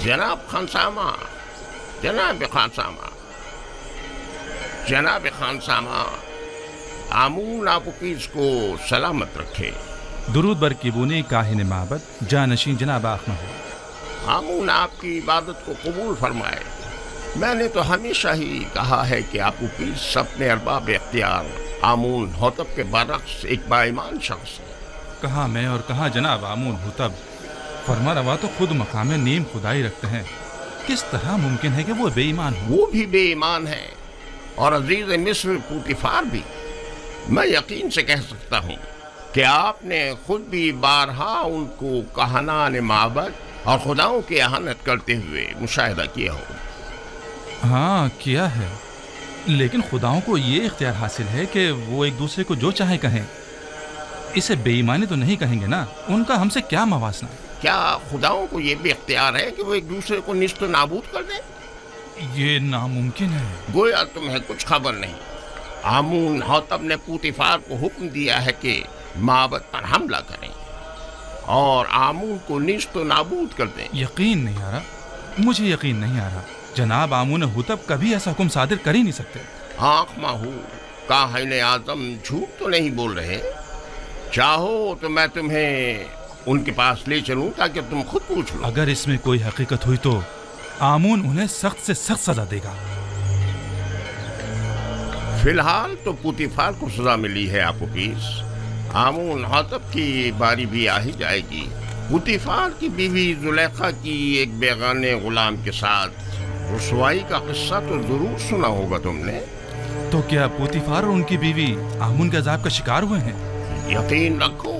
जनाब खानसामा, जनाब खानसामा, जनाब खानसामा, आमून आपुकीज को सलामत रखे। दुरूद बर किबूनी काहिन माबद जानशीन जनाब आखमहू। आमून आपकी इबादत को कबूल फरमाए। मैंने तो हमेशा ही कहा है कि आपुकीज अपने अरबाब इख्तियार आमून होतब के बरक्स एक बाईमान शख्स है। कहाँ मैं और कहाँ जनाब आमून हुतब, फरमा रवा तो खुद मकाम नीम खुदाई रखते हैं। किस तरह मुमकिन है कि वो बेईमान हो? वो भी बेईमान है और अजीज मिस्र पूतिफार भी। मैं यकीन से कह सकता हूँ कि आपने खुद भी बारहा उनको कहानान माबद और खुदाओं की अहानत करते हुए मुशाहिदा किया हो। हाँ किया है, लेकिन खुदाओं को ये इख्तियार हासिल है कि वो एक दूसरे को जो चाहे कहें। इसे बेईमानी तो नहीं कहेंगे ना, उनका हमसे क्या मवासना? क्या खुदाओं को ये भी इख्तियार है कि वो एक दूसरे को निस्त नाबूद कर दें? ये नामुमकिन है। गोया तुम्हें कुछ खबर नहीं। आमून होतब ने पूतिफार को हुक्म दिया है कि माबद पर हमला करें और आमून को निस्त नाबूद कर दें। यकीन नहीं आ रहा, मुझे यकीन नहीं आ रहा। जनाब आमून हुतब कभी ऐसा हुक्म सादिर कर ही नहीं सकते। आँख माहू काहिन आज़म झूठ तो नहीं बोल रहे। चाहो तो मैं तुम्हें उनके पास ले चलूं ताकि तुम खुद पूछ लो। अगर इसमें कोई हकीकत हुई तो आमून उन्हें सख्त से सख्त सजा देगा। फिलहाल तो पूतिफार को सजा मिली है आपुकीस। आमून होतब की बारी भी आ ही जाएगी। पूतिफार की बीवी जुलेखा की एक बेगाने गुलाम के साथ रुसवाई का किस्सा तो जरूर सुना होगा तुमने। तो क्या पूतिफार और उनकी बीवी आमून के अजाब का शिकार हुए हैं? यकीन रखो,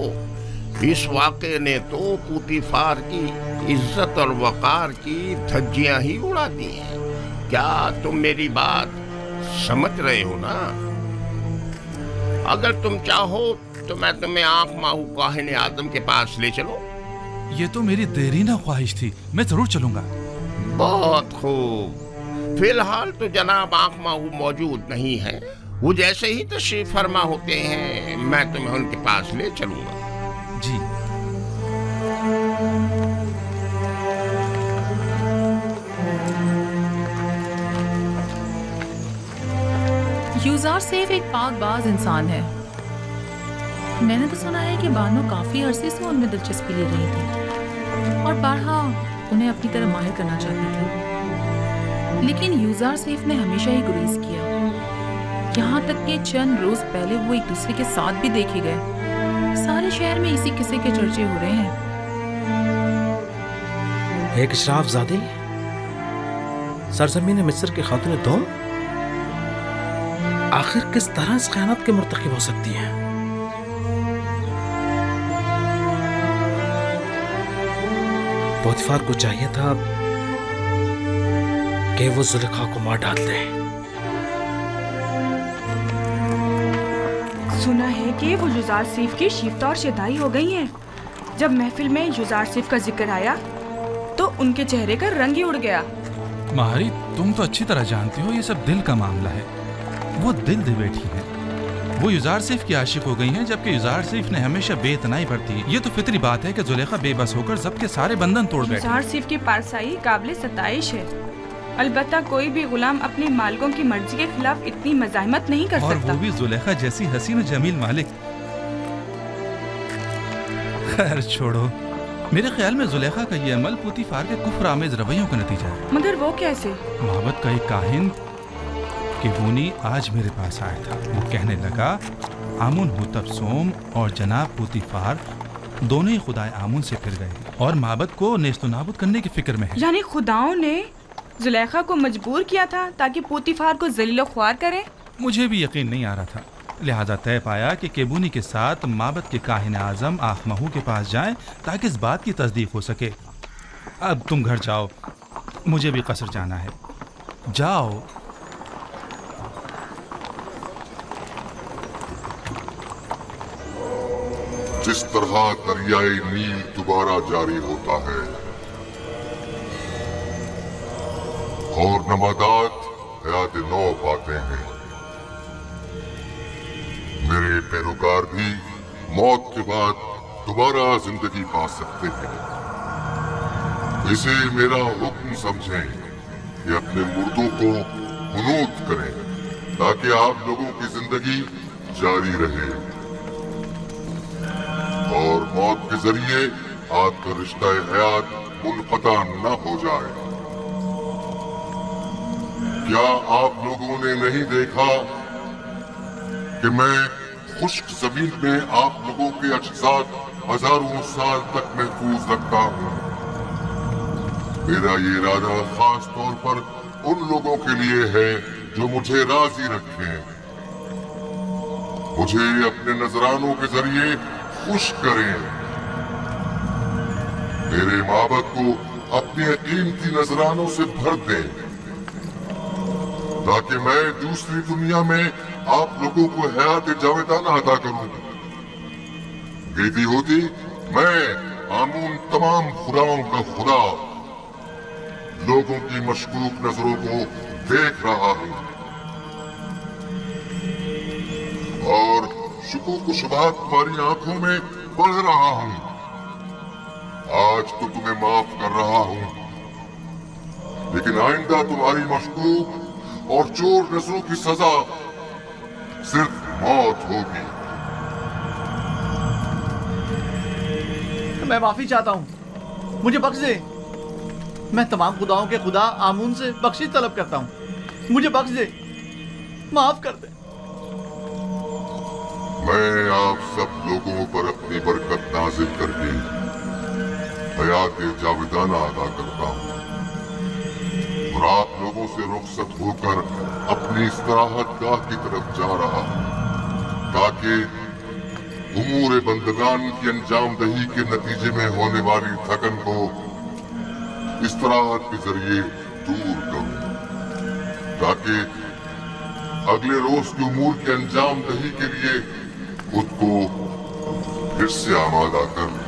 इस वाक़े ने तो पूतिफार की इज्जत और वक़ार की धज्जियां ही उड़ा दी हैं। क्या तुम मेरी बात समझ रहे हो ना? अगर तुम चाहो तो मैं तुम्हें आँख माहू काहिन आज़म के पास ले चलो। ये तो मेरी देरीना ख्वाहिश थी, मैं जरूर चलूंगा। बहुत खूब। फिलहाल तो जनाब आँख माहू मौजूद नहीं है। वो जैसे ही तशरीफ फरमा होते हैं मैं तुम्हें उनके पास ले चलूंगा। जी। यूज़ार सेफ एक पाकबाज इंसान है। मैंने तो सुना है कि बानो काफी अरसे से उनमें दिलचस्पी ले रही थी और बारहा उन्हें अपनी तरह माहिर करना चाहती थी, लेकिन यूज़ार सेफ ने हमेशा ही गुरेज किया। यहाँ तक कि चंद रोज पहले वो एक दूसरे के साथ भी देखे गए। सारे शहर में इसी किस्से के चर्चे हो रहे हैं। एक इशराफज़ादी सरजमीन मिस्र के खातून दोम आखिर किस तरह इस ख़यानत के मुर्तकिब हो सकती हैं? पोतीफार को चाहिए था कि वो जुलेखा को मार डाल दे। सुना है कि वो यूज़ार सेफ की शिफ्ता और शदाई हो गई हैं। जब महफिल में यूज़ार सेफ का जिक्र आया तो उनके चेहरे का रंग ही उड़ गया। माहरी, तुम तो अच्छी तरह जानती हो ये सब दिल का मामला है। वो दिल दे बैठी है। वो यूज़ार सेफ की आशिक हो गई हैं, जबकि यूज़ार सेफ ने हमेशा बेइतनाई बरती। ये तो फितरी बात है कि जुलेखा बेबस होकर जब के सारे बंधन तोड़ बैठी। यूज़ार सेफ की पारसाई काबिल सताइश है। अलबत्ता कोई भी गुलाम अपने मालिकों की मर्जी के खिलाफ इतनी मज़ाहमत नहीं कर सकता। और वो भी जुलेखा जैसी हसीन जमील मालिक। खैर छोड़ो, मेरे ख्याल में जुलेखा का ये अमल पूतीफार के कुफ्र आमेज रवैयों का नतीजा है। मगर वो कैसे? माबद का एक काहिन किबूनी आज मेरे पास आया था। वो कहने लगा आमुन हुतब सोम और जनाब पूतीफार दोनों ही खुदाए आमुन से फिर गए और माबद को नेस्तो नाबूद करने की फिक्र में है। यानी खुदाओं ने जुलेखा को मजबूर किया था ताकि पूतीफार को ज़लील ख्वार करें? मुझे भी यकीन नहीं आ रहा था, लिहाजा तय पाया कि केबूनी के साथ माबद के काहिन आज़म आखमहू के पास जाएं ताकि इस बात की तस्दीक हो सके। अब तुम घर जाओ, मुझे भी कसर जाना है। जाओ। जिस तरह दरियाए नील दोबारा जारी होता है और नमादात हयात नौ पाते हैं, मेरे पैरोकार भी मौत के बाद दोबारा जिंदगी पा सकते हैं। इसे मेरा हुक्म समझें कि अपने मुर्दों को हुनूद करें ताकि आप लोगों की जिंदगी जारी रहे और मौत के जरिए आपका रिश्ता हयात मुनक़ता न हो जाए। क्या आप लोगों ने नहीं देखा कि मैं खुश्क जमीन में आप लोगों के अज्जात हजारों साल तक महफूज रखता हूँ। मेरा ये इरादा खास तौर पर उन लोगों के लिए है जो मुझे राजी रखें। मुझे अपने नजरानों के जरिए खुश करें। मेरे माबद को अपने कीमती नजरानों से भर दें ताकि मैं दूसरी दुनिया में आप लोगों को हयात जावेदाना अता करूं। कहती होती मैं आमून तमाम खुदाओं का खुदा लोगों की मशकूक नजरों को देख रहा हूं और शुकूक शुबहात तुम्हारी आंखों में पढ़ रहा हूं। आज तो तुम्हें माफ कर रहा हूं, लेकिन आइंदा तुम्हारी मशकूक और चोर नजरों की सजा सिर्फ मौत होगी। मैं माफी चाहता हूं, मुझे बख्श दे। मैं तमाम खुदाओं के खुदा आमून से बख्शिश तलब करता हूं। मुझे बख्श दे, माफ कर दे। मैं आप सब लोगों पर अपनी बरकत नाज़िल करके हयात जावेदाना अदा करता हूँ और आप लोगों से रुखसत होकर अपनी इस्तराहत गाह की तरफ जा रहा हूँ ताकि उमूर बंदगान की अंजाम दही के नतीजे में होने वाली थकन को इस्तराहत के जरिए दूर करूं, ताकि अगले रोज के उमूर के अंजाम दही के लिए खुद को फिर से आमादा कर लूं।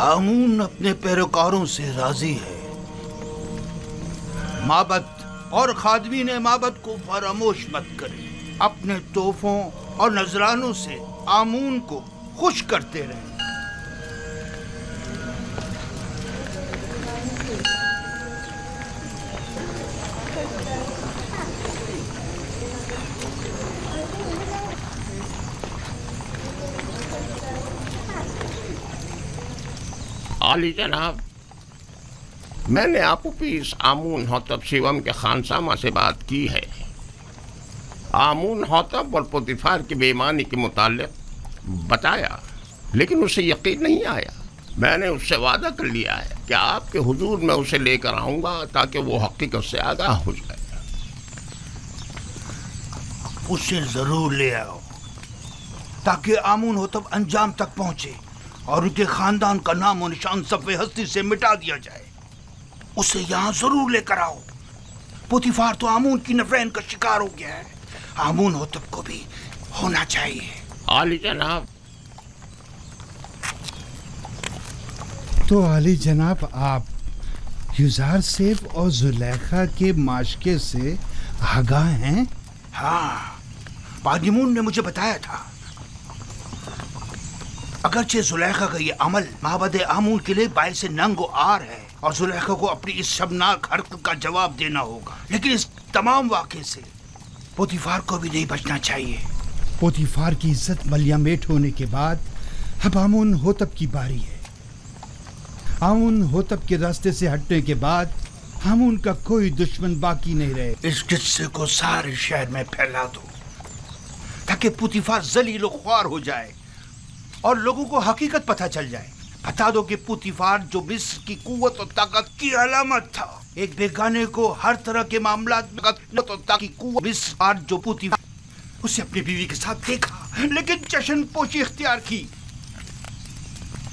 आमून अपने पैरोकारों से राजी है। माबद और खादमीन माबद को फरामोश मत करें। अपने तोहफों और नजरानों से आमून को खुश करते रहें। आली जनाब, मैंने आपुपीस आमून होतब शिवम के खानसामा से बात की है। आमून होतब और पोतीफार की बेईमानी के मुताल्लिक बताया, लेकिन उसे यकीन नहीं आया। मैंने उससे वादा कर लिया है कि आपके हुजूर में उसे लेकर आऊँगा ताकि वो हकीकत से आगाह हो जाए। उसे जरूर ले आओ ताकि आमून होतब अंजाम तक पहुँचे और उनके खानदान का नाम और निशान सफ़े हस्ती से मिटा दिया जाए। उसे यहाँ जरूर लेकर आओ। पोतीफार तो आमून की नफरैन का शिकार हो गया है, आमून होतब को भी होना चाहिए। आली जनाब। तो आली जनाब, आप युजार सेफ और जुलेखा के माशके से आगाह हैं? हाँ, बादिमून ने मुझे बताया था। अगरचे जुलेखा का ये अमल माबद आमून के लिए बाइस नंगो आर है और जुलेखा को अपनी इस शर्मनाक हरकत का जवाब देना होगा, लेकिन इस तमाम वाक़े से पोतीफार को भी नहीं बचना चाहिए। पोतीफार की इज्जत मलियामेट होने के बाद अब आमून होतब की बारी है। आमून होतब के रास्ते से हटने के बाद आमून का कोई दुश्मन बाकी नहीं रहे। इस किस्से को सारे शहर में फैला दो ताकि पोतीफार जलील ख्वार हो जाए और लोगों को हकीकत पता चल जाए। बता दो कि पुतीफार जो मिस्र की कुव्वत और ताकत की अलामत था, एक बेगाने को हर तरह के मामलात में मिस्र जो पुतीफार उसे अपनी बीवी के साथ देखा लेकिन जश्न पोशी इख्तियार की।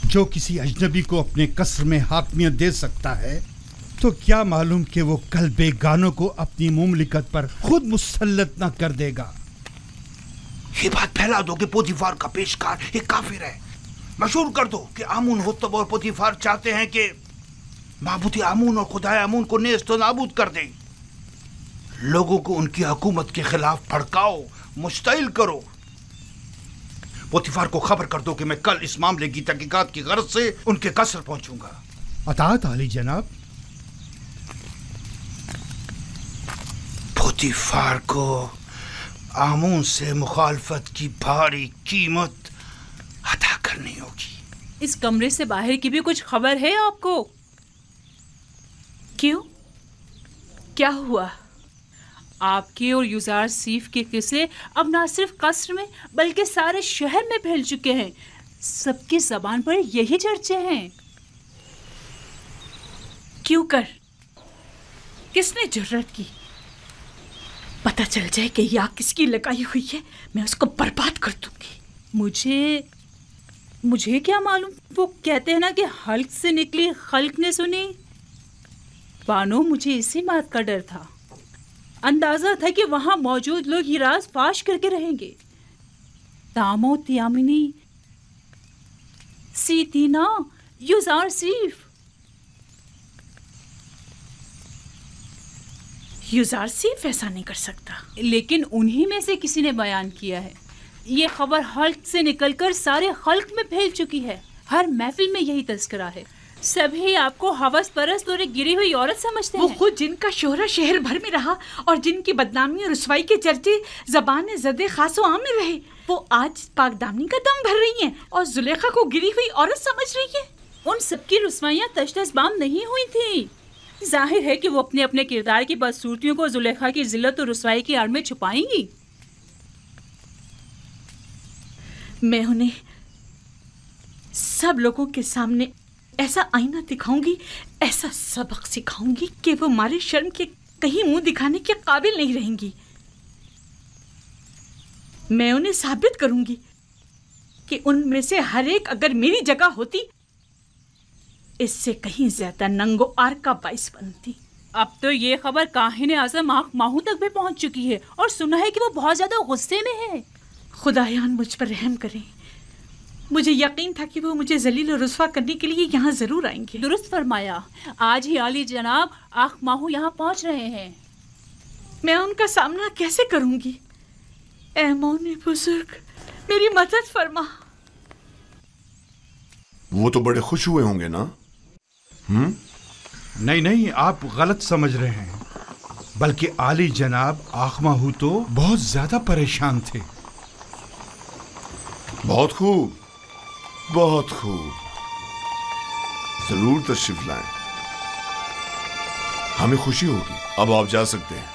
जो किसी अजनबी को अपने कसर में हाकमियत दे सकता है तो क्या मालूम कि वो कल बेगानों को अपनी मुमलिकत पर खुद मुसल्लत न कर देगा। ये बात फैला दो कि पोतीफार का पेशकार एक काफिर है। मशहूर कर दो कि आमून होतब और पोतीफार चाहते हैं कि माबूद आमून और खुदाए आमून को नेस्त नाबूद कर दें। लोगों को उनकी हुकूमत के खिलाफ भड़काओ, मुश्तइल करो। पोतीफार को खबर कर दो कि मैं कल इस मामले की तहकीकात की गर्ज से उनके कसर पहुंचूंगा। अतात आली जनाब। पोतीफार को आमून से मुखालफत की भारी कीमत अदा करनी होगी। इस कमरे से बाहर की भी कुछ खबर है आपको? क्यों, क्या हुआ? आपके और युजार सीफ के किस्से अब ना सिर्फ कसर में बल्कि सारे शहर में फैल चुके हैं। सबकी जबान पर यही चर्चे हैं। क्यों कर? किसने जुर्रत की? पता चल जाए कि ये आग किसकी लगाई हुई है, मैं उसको बर्बाद कर दूंगी। मुझे क्या मालूम। वो कहते हैं ना कि हल्क से निकली खल्क ने सुनी। बानो, मुझे इसी बात का डर था। अंदाजा था कि वहां मौजूद लोग ये राज फाश करके रहेंगे। तामो त्यामिनी सीतीना युजार सीफ। युजार सीफ ऐसा नहीं कर सकता। लेकिन उन्हीं में से किसी ने बयान किया है। ये खबर हल्क से निकलकर सारे खल्क में फैल चुकी है। हर महफिल में यही तस्करा है। सभी आपको हवस परस्त और एक गिरी हुई औरत समझते हैं। वो खुद जिनका शोहरा शहर भर में रहा और जिनकी बदनामी और रुसवाई के चर्चे ज़बान ज़दे खास व आम में रहे, वो आज पाकदामनी का दम भर रही हैं और जुलेखा को गिरी हुई औरत समझ रही है। उन सबकी रुसवाइयाँ तश्तसबाम नहीं हुई थी। जाहिर है कि वो अपने अपने किरदार की बदसूरतियों को जुलेखा की जिल्लत और रुसवाई की आड़ में छुपाएंगी। मैं उन्हें सब लोगों के सामने ऐसा आईना दिखाऊंगी, ऐसा सबक सिखाऊंगी कि वो मारे शर्म के कहीं मुंह दिखाने के काबिल नहीं रहेंगी। मैं उन्हें साबित करूंगी कि उनमें से हर एक अगर मेरी जगह होती, इससे कहीं ज्यादा नंगो आर का बाइस बनती। अब तो ये खबर काहिन आज़म आँख माहू तक भी पहुंच चुकी है और सुना है कि वो बहुत ज्यादा गुस्से में है। खुदायान मुझ पर रहम करें। मुझे यकीन था कि वो मुझे जलील और रुस्वा करने के लिए यहाँ जरूर आएंगे। दुरुस्त फरमाया। आज ही आली जनाब आँख माहू यहाँ पहुँच रहे हैं। मैं उनका सामना कैसे करूंगी? ऐ मौनी बुजुर्ग, मेरी मदद फरमा। वो तो बड़े खुश हुए होंगे ना? नहीं, आप गलत समझ रहे हैं। बल्कि आली जनाब आखमाहू तो बहुत ज्यादा परेशान थे। बहुत खूब, बहुत खूब। जरूर तशरीफ लाएं, हमें खुशी होगी। अब आप जा सकते हैं।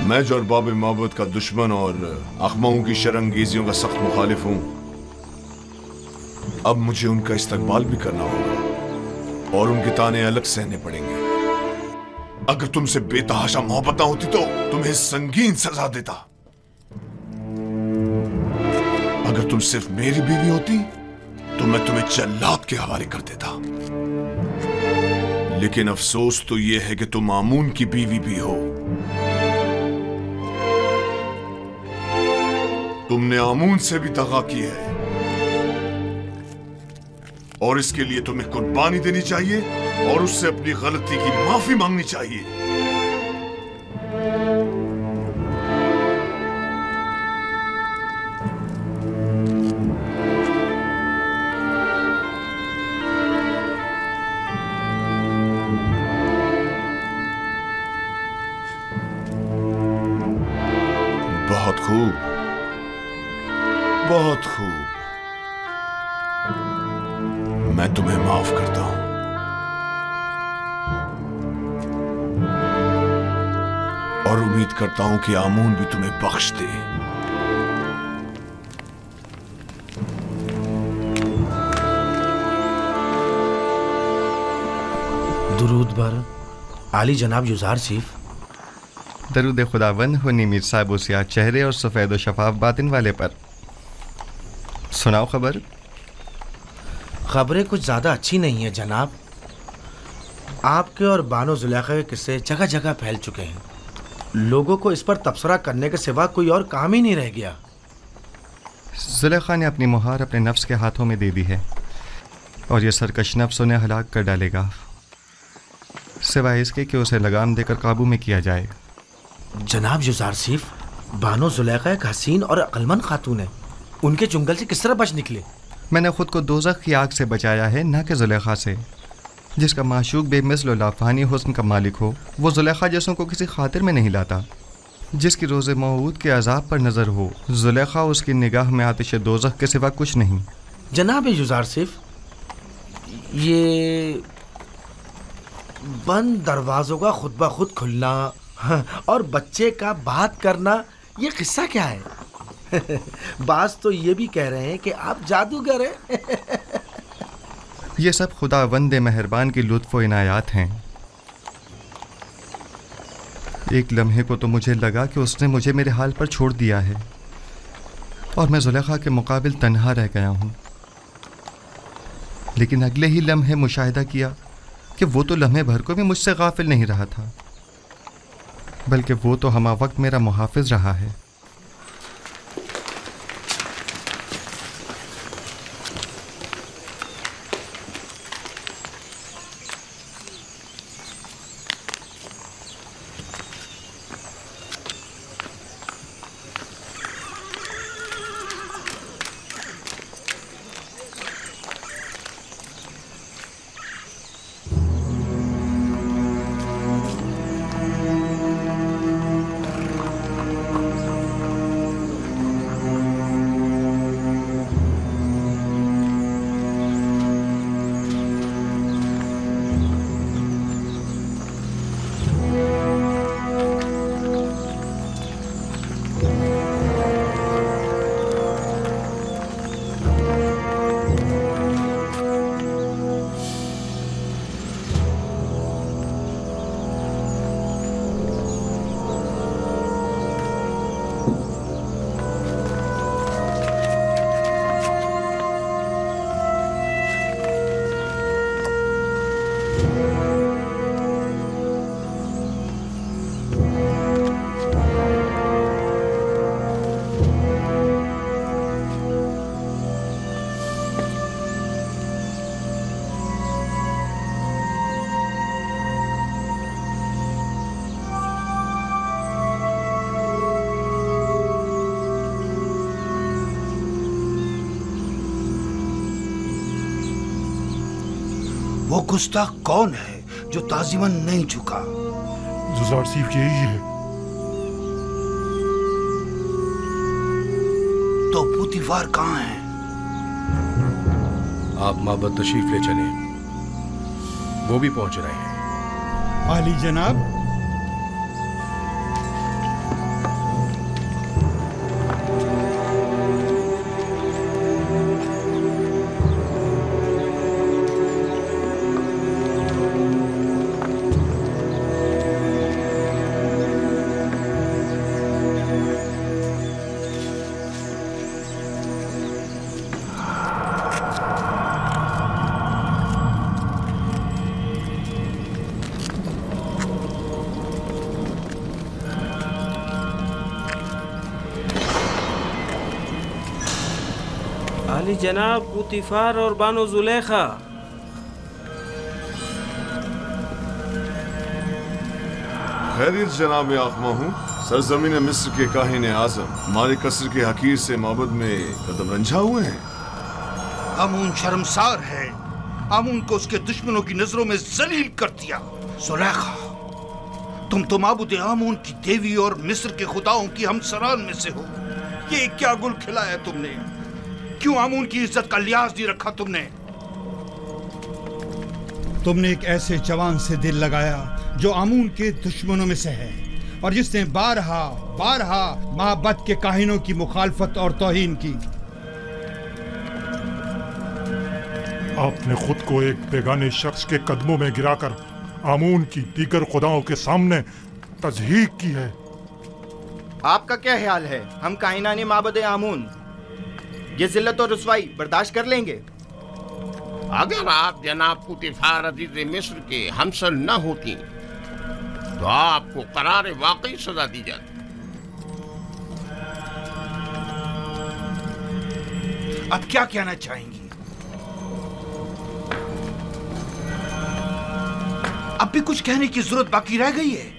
मैं जो अरबाब मोहब्बत का दुश्मन और अखमाओं की शरंगेजियों का सख्त मुखालिफ हूं, अब मुझे उनका इस्तकबाल भी करना होगा और उनके ताने अलग सहने पड़ेंगे। अगर तुमसे बेतहाशा मोहब्बत होती तो तुम्हें संगीन सजा देता। अगर तुम सिर्फ मेरी बीवी होती तो मैं तुम्हें जल्लाद के हवाले कर देता। लेकिन अफसोस तो यह है कि तुम आमून की बीवी भी हो। तुमने आमून से भी दगा की है और इसके लिए तुम्हें कुर्बानी देनी चाहिए और उससे अपनी गलती की माफी मांगनी चाहिए। बहुत खूब, बहुत खूब। میں تمہیں معاف کرتا ہوں. اور امید کرتا ہوں کہ آمون بھی تمہیں بخش دے. درود بر عالی جناب یوزار شیف. درود خداوند ہو میر صاحب و سیاہ چہرے اور سفید و شفاف باطن والے پر. سناؤ خبر. خبریں کچھ زیادہ اچھی نہیں ہیں جناب. آپ کے اور بانو زلیخا کے قصے جگہ جگہ پھیل چکے ہیں. لوگوں کو اس پر تبصرہ کرنے کے سوا کوئی اور کام ہی نہیں رہ گیا. زلیخا نے اپنی مہار اپنے نفس کے ہاتھوں میں دے دی ہے اور یہ سرکش نفس انہیں ہلاک کر ڈالے گا، سوائے اس کے کہ اسے لگام دے کر قابو میں کیا جائے. جناب یوزار شیف، بانو زلیخا ایک حسین اور عقلمند خاتون ہے. ان کے چنگل سے کس طرح بچ نکلے؟ میں نے خود کو دوزخ کی آگ سے بچایا ہے، نہ کہ زلیخا سے. جس کا معشوق بے مثل و لافانی حسن کا مالک ہو وہ زلیخا جیسوں کو کسی خاطر میں نہیں لاتا. جس کی روز موعود کے عذاب پر نظر ہو، زلیخا اس کی نگاہ میں آتش دوزخ کے سوا کچھ نہیں. جناب یوزار شیف، یہ بند دروازوں کا خود بخود کھلنا اور بچے کا بات کرنا، یہ قصہ کیا ہے؟ بعض تو یہ بھی کہہ رہے ہیں کہ آپ جادوگر ہیں. یہ سب خداوند مہربان کی لطف و عنایات ہیں. ایک لمحے کو تو مجھے لگا کہ اس نے مجھے میرے حال پر چھوڑ دیا ہے اور میں زلیخا کے مقابل تنہا رہ گیا ہوں. لیکن اگلے ہی لمحے مشاہدہ کیا کہ وہ تو لمحے بھر کو بھی مجھ سے غافل نہیں رہا تھا، بلکہ وہ تو ہمہ وقت میرا محافظ رہا ہے. وہ گستاخ کون ہے جو تعظیماً نہیں جھکا؟ یوزار شیف یہی ہے. تو پوتیفار کہاں ہے؟ آپ معبد تشریف لے چلیں، وہ بھی پہنچ رہے ہیں. عالی جناب، عالی جناب، پوتیفار اور بانو زلیخا. خیریت جناب آقما ہوں. سرزمین مصر کے کاہن اعظم مالک قصر کے حقیر سے معبد میں قدم رنجھا ہوئے ہیں. آمون شرمسار ہے. آمون کو اس کے دشمنوں کی نظروں میں ذلیل کر دیا. زلیخا، تم تو معبود آمون کی دیوی اور مصر کے خداؤں کی ہمسران میں سے ہو. یہ کیا گل کھلایا تم نے؟ کیوں آمون کی عزت کا لحاظ نہیں رکھا تم نے؟ تم نے ایک ایسے جوان سے دل لگایا جو آمون کے دشمنوں میں سے ہے اور جس نے بارہا معبد کے کاہنوں کی مخالفت اور توہین کی۔ آپ نے خود کو ایک بیگانے شخص کے قدموں میں گرا کر آمون کی دیگر خداؤں کے سامنے تضحیق کی ہے۔ آپ کا کیا خیال ہے ہم کائنان معبد آمون یہ ذلت اور رسوائی برداشت کر لیں گے؟ اگر آپ جناب پوتیفار عزیز مصر کے ہمسر نہ ہوتی تو آپ کو قرار واقعی سزا دی جاتی۔ اب کیا کہنا چاہیں گی؟ اب بھی کچھ کہنے کی ضرورت باقی رہ گئی ہے؟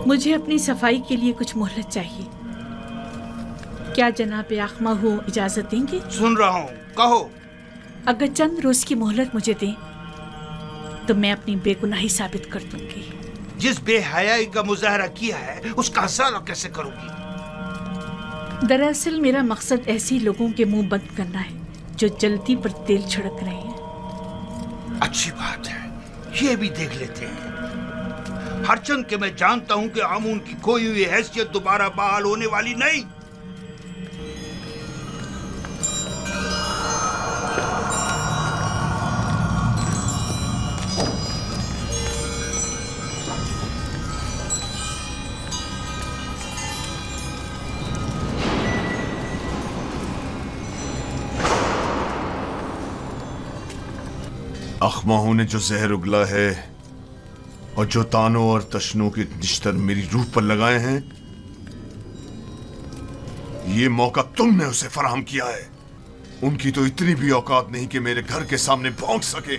مجھے اپنی صفائی کے لیے کچھ مہلت چاہیے۔ کیا جناب آخمہو اجازت دیں گے؟ سن رہا ہوں، کہو۔ اگر چند روز کی مہلت مجھے دیں تو میں اپنی بے گناہی ثابت کر دوں گی۔ جس بے حیائی کا مظاہرہ کیا ہے اس کا ازالہ کیسے کروں گی؟ دراصل میرا مقصد ایسے لوگوں کے منہ بند کرنا ہے جو جلدی پر تیل چھڑک رہے ہیں۔ اچھی بات ہے، یہ بھی دیکھ لیتے ہیں۔ ہرچند کہ میں جانتا ہوں کہ آمون کی کھوئی ہوئی حیثیت دوبارہ بحال ہونے والی نہیں۔ اخمہو نے جو زہر اگلا ہے اور جو تانوں اور تشنوں کے نشتر میری روح پر لگائے ہیں، یہ موقع تم نے اسے فراہم کیا ہے۔ ان کی تو اتنی بھی اوقات نہیں کہ میرے گھر کے سامنے پہنچ سکے۔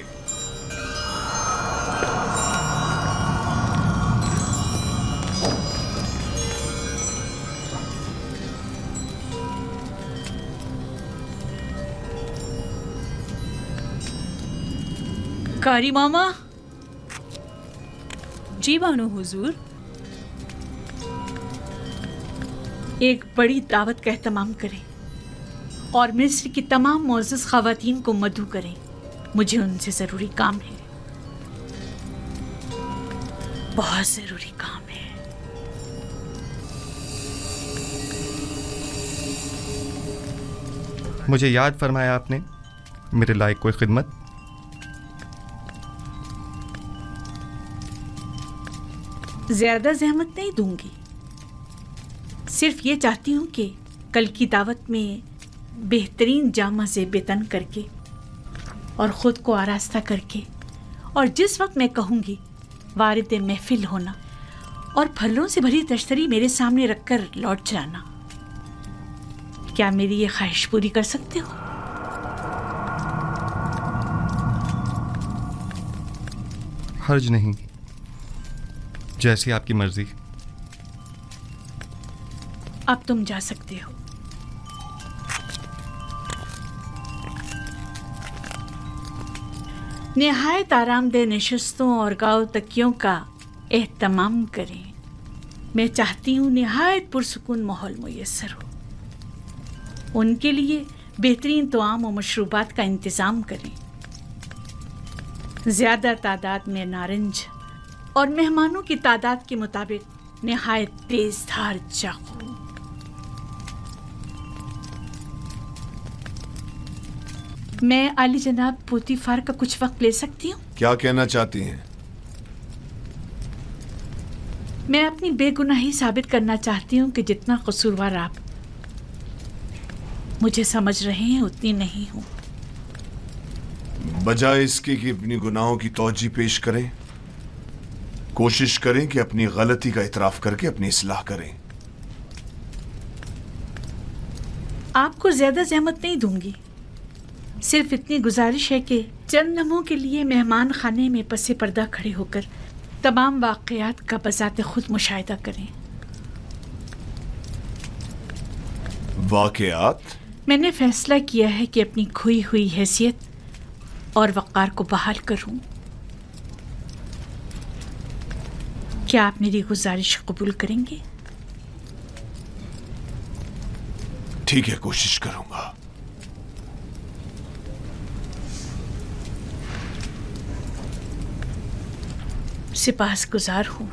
قاری ماما۔ جی بانو حضور۔ ایک بڑی دعوت کا اہتمام کریں اور مصر کی تمام معزز خواتین کو مدعو کریں۔ مجھے ان سے ضروری کام ہے، بہت ضروری کام ہے۔ مجھے یاد فرمایا آپ نے میرے لائق کوئی خدمت؟ زیادہ زحمت نہیں دوں گی، صرف یہ چاہتی ہوں کہ کل کی دعوت میں بہترین جامہ سے بے تن کر کے اور خود کو آراستہ کر کے اور جس وقت میں کہوں گی وارد محفل ہونا اور پھلوں سے بھری تشتری میرے سامنے رکھ کر لوٹ جانا۔ کیا میری یہ خواہش پوری کر سکتے ہو؟ حرج نہیں، جیسی آپ کی مرضی۔ اب تم جا سکتے ہو۔ نہایت آرام دہ نشستوں اور گاؤ تکیوں کا اہتمام کریں۔ میں چاہتی ہوں نہایت پرسکون ماحول میسر ہو۔ ان کے لیے بہترین طعام و مشروبات کا انتظام کریں۔ زیادہ تعداد میں نارنج اور مہمانوں کی تعداد کے مطابق نہایت تیز دھار چاقو۔ میں عالی جناب پوتیفار کا کچھ وقت لے سکتی ہوں؟ کیا کہنا چاہتی ہیں؟ میں اپنی بے گناہی ثابت کرنا چاہتی ہوں کہ جتنا قصوروار آپ مجھے سمجھ رہے ہیں اتنی نہیں ہوں۔ بجائے اس کے کہ اپنی گناہوں کی توجیہ پیش کریں، کوشش کریں کہ اپنی غلطی کا اعتراف کر کے اپنی اصلاح کریں۔ آپ کو زیادہ زحمت نہیں دوں گی، صرف اتنی گزارش ہے کہ چند لمحوں کے لیے مہمان خانے میں پس پردہ کھڑے ہو کر تمام واقعات کا بذات خود مشاہدہ کریں۔ واقعات؟ میں نے فیصلہ کیا ہے کہ اپنی کھوئی ہوئی حیثیت اور وقار کو بحال کروں۔ کیا آپ میری گزارش قبول کریں گے؟ ٹھیک ہے، کوشش کروں گا۔ सिपाहसगुजार हूँ।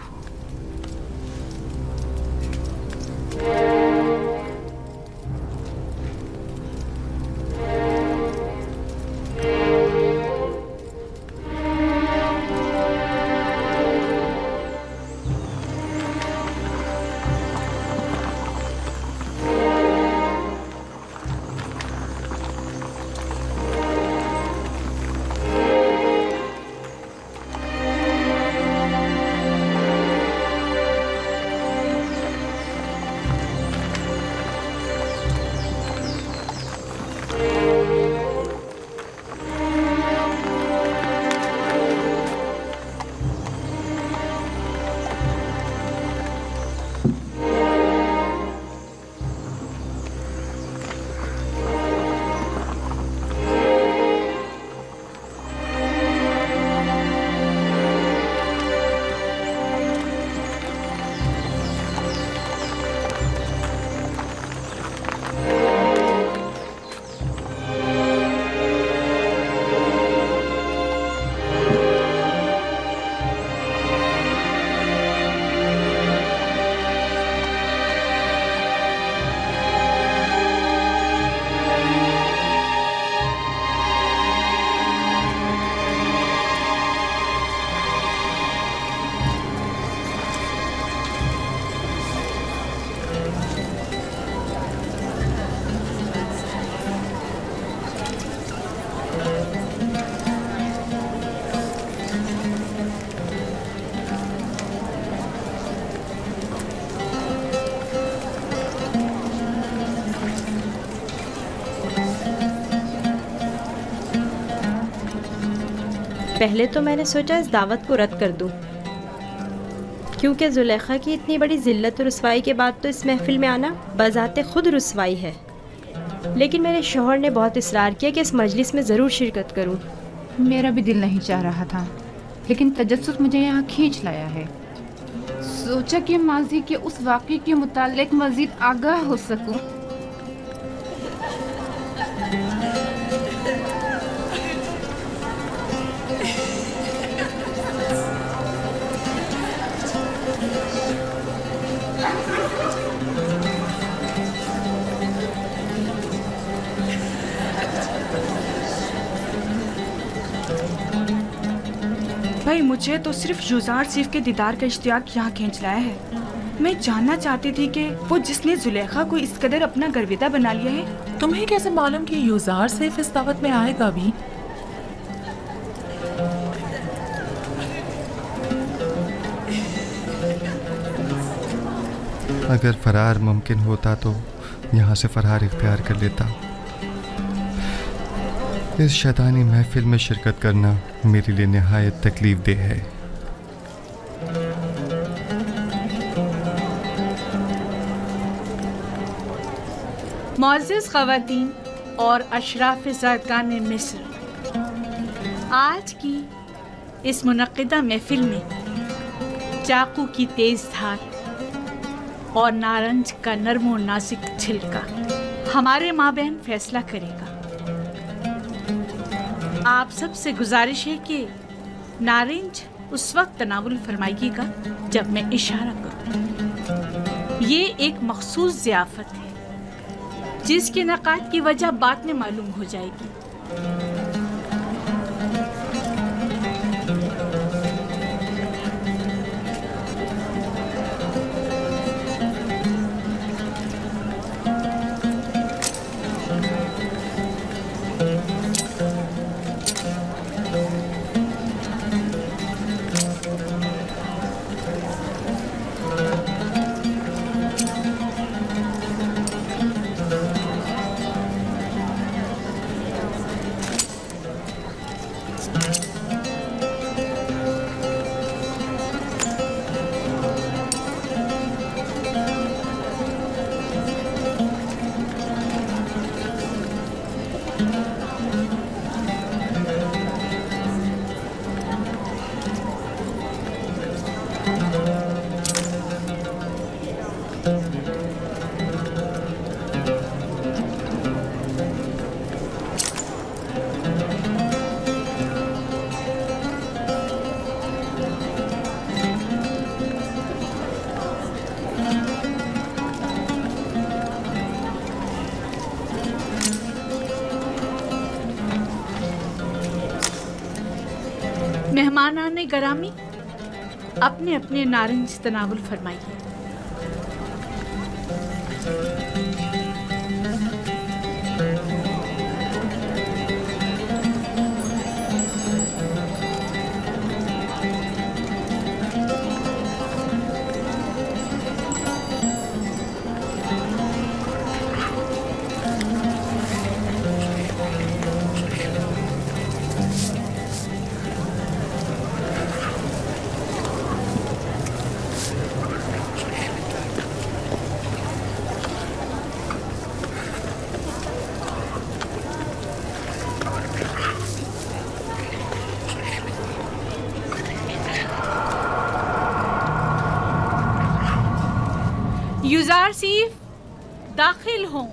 पहले तो मैंने सोचा इस दावत को रद्द कर दूं, क्योंकि जुलेखा की इतनी बड़ी जिल्लत और रुसवाई के बाद तो इस महफिल में आना बज़ाते खुद रुसवाई है। लेकिन मेरे शौहर ने बहुत इसरार किया कि इस मजलिस में ज़रूर शिरकत करूं। मेरा भी दिल नहीं चाह रहा था, लेकिन तजस्सुस मुझे यहाँ खींच लाया है। सोचा कि माजी के उस वाक़े के मुताल्लिक मज़ीद आगाह हो सकूं। भाई मुझे तो सिर्फ जुज़ार सिफ के दीदार का इश्तियाक यहाँ खींच लाया है। मैं जानना चाहती थी कि वो जिसने जुलेखा को इस कदर अपना गर्विदा बना लिया है। तुम्हें कैसे मालूम कि युजार सिफ इस दावत में आएगा भी? अगर फरार मुमकिन होता तो यहाँ से फरार इख्तियार कर लेता। इस शैतानी महफिल में शिरकत करना मेरे लिए निहायत तकलीफ देह है। मुअज़्ज़िज़ ख़वातीन और अशराफ़ ज़ादगान मिस्र, आज की इस मुनक़्क़िदा महफिल में चाकू की तेज़ धार और नारंज का नर्म और नाजुक छिलका हमारे माबैन फैसला करेगा। आप सबसे गुजारिश है कि नारंज उस वक्त तनावुल फरमाइएगा जब मैं इशारा करूं। ये एक मखसूस ज़ियाफ़त है जिसके इनेकाद की वजह बाद में मालूम हो जाएगी। मेहमानान गरामी, अपने अपने नारंज तनावुल फरमाइए। युजार सीफ दाखिल हों।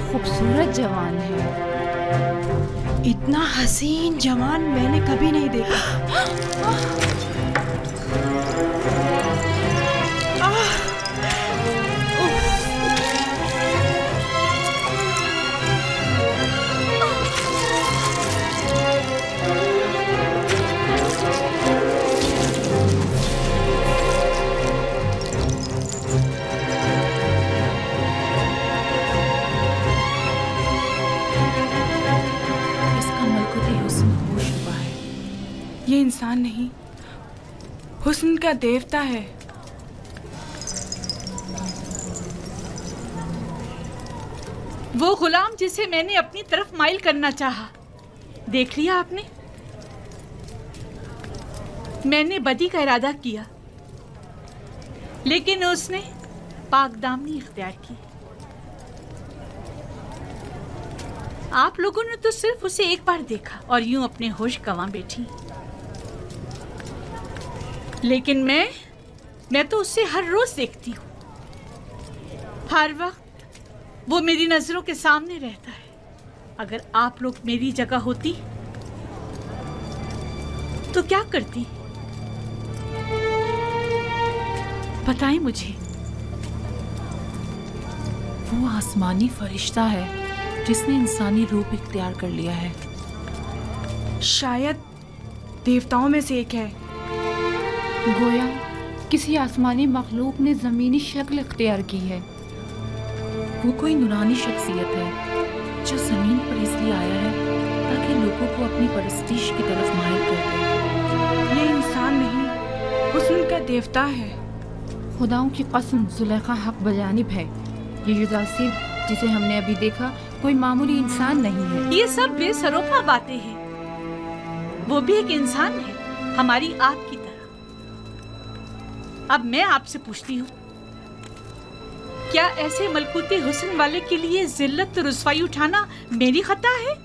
खूबसूरत जवान है। इतना हसीन जवान मैंने कभी नहीं देखा। ये इंसान नहीं, हुस्न का देवता है। वो गुलाम जिसे मैंने अपनी तरफ माइल करना चाहा, देख लिया आपने? मैंने बदी का इरादा किया, लेकिन उसने पाकदामनी इख्तियार की। आप लोगों ने तो सिर्फ उसे एक बार देखा और यूं अपने होश गंवा बैठी, लेकिन मैं तो उसे हर रोज देखती हूँ। हर वक्त वो मेरी नजरों के सामने रहता है। अगर आप लोग मेरी जगह होती तो क्या करती, बताएं मुझे। वो आसमानी फरिश्ता है जिसने इंसानी रूप इख्तियार कर लिया है। शायद देवताओं में से एक है। गोया किसी आसमानी मखलूक ने ज़मीनी शक्ल इख्तियार की है। वो कोई नूरानी शख्सियत है जो ज़मीन पर इसलिए आया है ताकि लोगों को अपनी परस्तिश की तरफ माहिर कर दे। ये इंसान नहीं, हुस्न का देवता है। खुदाओं की कसम, जुलेखा हक बजानिब है। ये युजासिर जिसे हमने अभी देखा कोई मामूली इंसान नहीं है। ये सब बेसरोपा बातें हैं। वो भी एक इंसान है, हमारी आपकी तरह। अब मैं आपसे पूछती हूँ, क्या ऐसे मलकूती हुस्न वाले के लिए जिल्लत और रुसवाई उठाना मेरी खता है?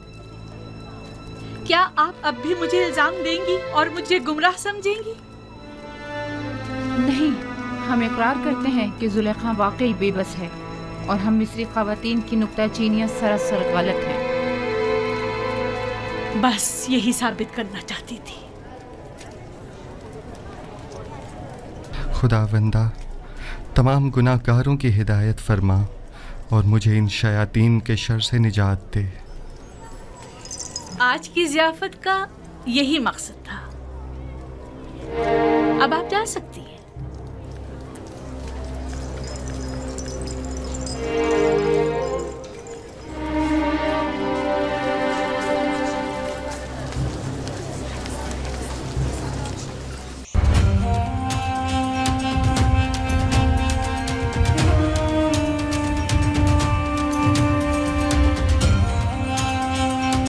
क्या आप अब भी मुझे इल्जाम देंगी और मुझे गुमराह समझेंगी? नहीं, हम इकरार करते हैं कि जुलेखा वाकई बेबस है और हम मिस्री ख़वातीन की नुक्ताचीनियाँ सरासर गलत हैं। बस यही साबित करना चाहती थी। खुदावंदा, तमाम गुनाहगारों की हिदायत फरमा और मुझे इन शयातीन के शर से निजात दे। आज की ज़ियाफ़त का यही मकसद था। अब आप जा सकती हैं।